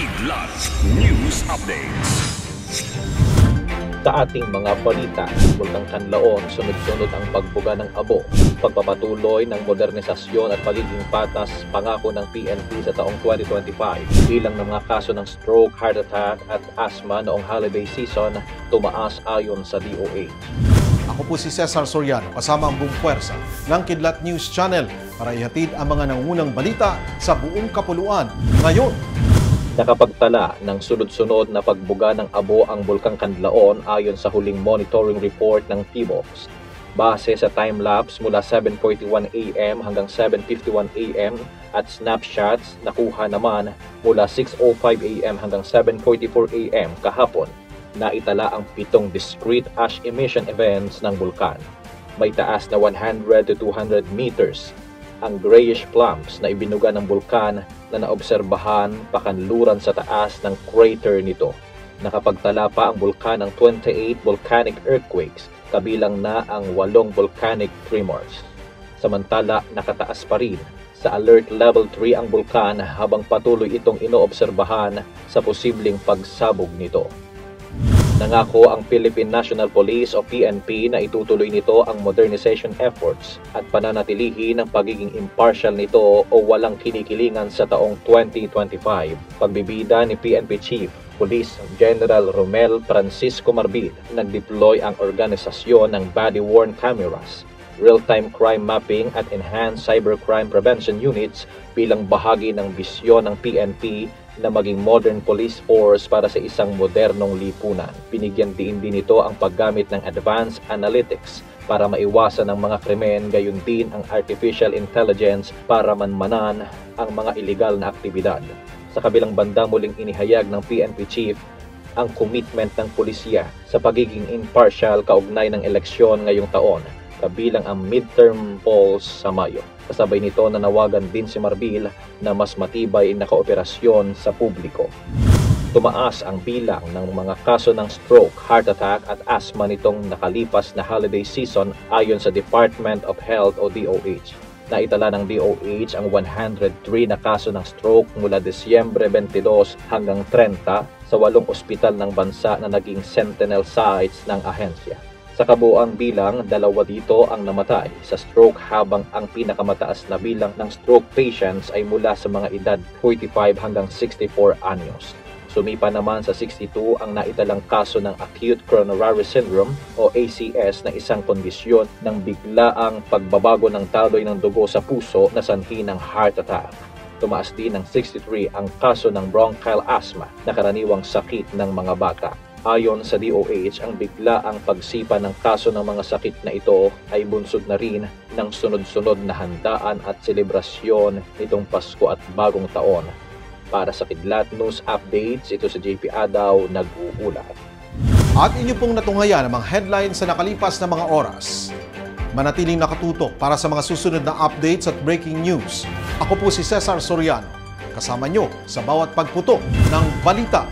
Kidlat News Updates. Sa ating mga balita, Bulkang Kanlaon, sunod-sunod ang pagbuga ng abo, pagpapatuloy ng modernisasyon at pagiging patas pangako ng PNP sa taong 2025. Bilang ng mga kaso ng stroke, heart attack at asthma noong holiday season, tumaas ayon sa DOH. Ako po si Cesar Soriano, kasama ang buong puwersa ng Kidlat News Channel para ihatid ang mga nangungunang balita sa buong kapuluan ngayon. Nakapagtala ng sunod-sunod na pagbuga ng abo ang Bulkang Kanlaon ayon sa huling monitoring report ng PBOX. Base sa time-lapse mula 7:41 AM hanggang 7:51 AM at snapshots nakuha naman mula 6:05 AM hanggang 7:44 AM kahapon, naitala ang 7 discrete ash emission events ng bulkan. May taas na 100 to 200 meters. Ang grayish clumps na ibinuga ng bulkan na naobserbahan pakanluran sa taas ng crater nito. Nakapagtala pa ang bulkan ng 28 volcanic earthquakes, kabilang na ang 8 volcanic tremors. Samantala, nakataas pa rin sa Alert Level 3 ang bulkan habang patuloy itong inoobserbahan sa posibleng pagsabog nito. Nangako ang Philippine National Police o PNP na itutuloy nito ang modernization efforts at pananatilihin ang pagiging impartial nito o walang kinikilingan sa taong 2025. Pagbibida ni PNP Chief Police General Romel Francisco Marbil, nag-deploy ang organisasyon ng body-worn cameras, real-time crime mapping at enhanced cybercrime prevention units bilang bahagi ng bisyon ng PNP na maging modern police force para sa isang modernong lipunan. Binigyan din ito ang paggamit ng advanced analytics para maiwasan ang mga krimen, gayon din ang artificial intelligence para manmanan ang mga iligal na aktibidad. Sa kabilang banda, muling inihayag ng PNP Chief ang commitment ng pulisya sa pagiging impartial kaugnay ng eleksyon ngayong taon, kabilang ang midterm polls sa Mayo. Kasabay nito, nanawagan din si Marbil na mas matibay na kooperasyon sa publiko. Tumaas ang bilang ng mga kaso ng stroke, heart attack at asthma nitong nakalipas na holiday season ayon sa Department of Health o DOH. Naitala ng DOH ang 103 na kaso ng stroke mula Disyembre 22 hanggang 30 sa 8 ospital ng bansa na naging sentinel sites ng ahensya. Sa kabuuang bilang, 2 dito ang namatay sa stroke habang ang pinakamataas na bilang ng stroke patients ay mula sa mga edad 45 hanggang 64 anyos. Sumipa naman sa 62 ang naitalang kaso ng acute coronary syndrome o ACS na isang kondisyon ng biglaang pagbabago ng taloy ng dugo sa puso na sanhi ng heart attack. Tumaas din ng 63 ang kaso ng bronchial asthma na karaniwang sakit ng mga bata. Ayon sa DOH, ang biglaang pagsipa ng kaso ng mga sakit na ito ay bunsod na rin ng sunod-sunod na handaan at selebrasyon nitong Pasko at Bagong Taon. Para sa Kidlat News Updates, ito si JP Adaw, nag-uulat. At inyo pong natunghayan ang mga headlines sa nakalipas na mga oras. Manatiling nakatutok para sa mga susunod na updates at breaking news. Ako po si Cesar Soriano, kasama nyo sa bawat pagputok ng balita.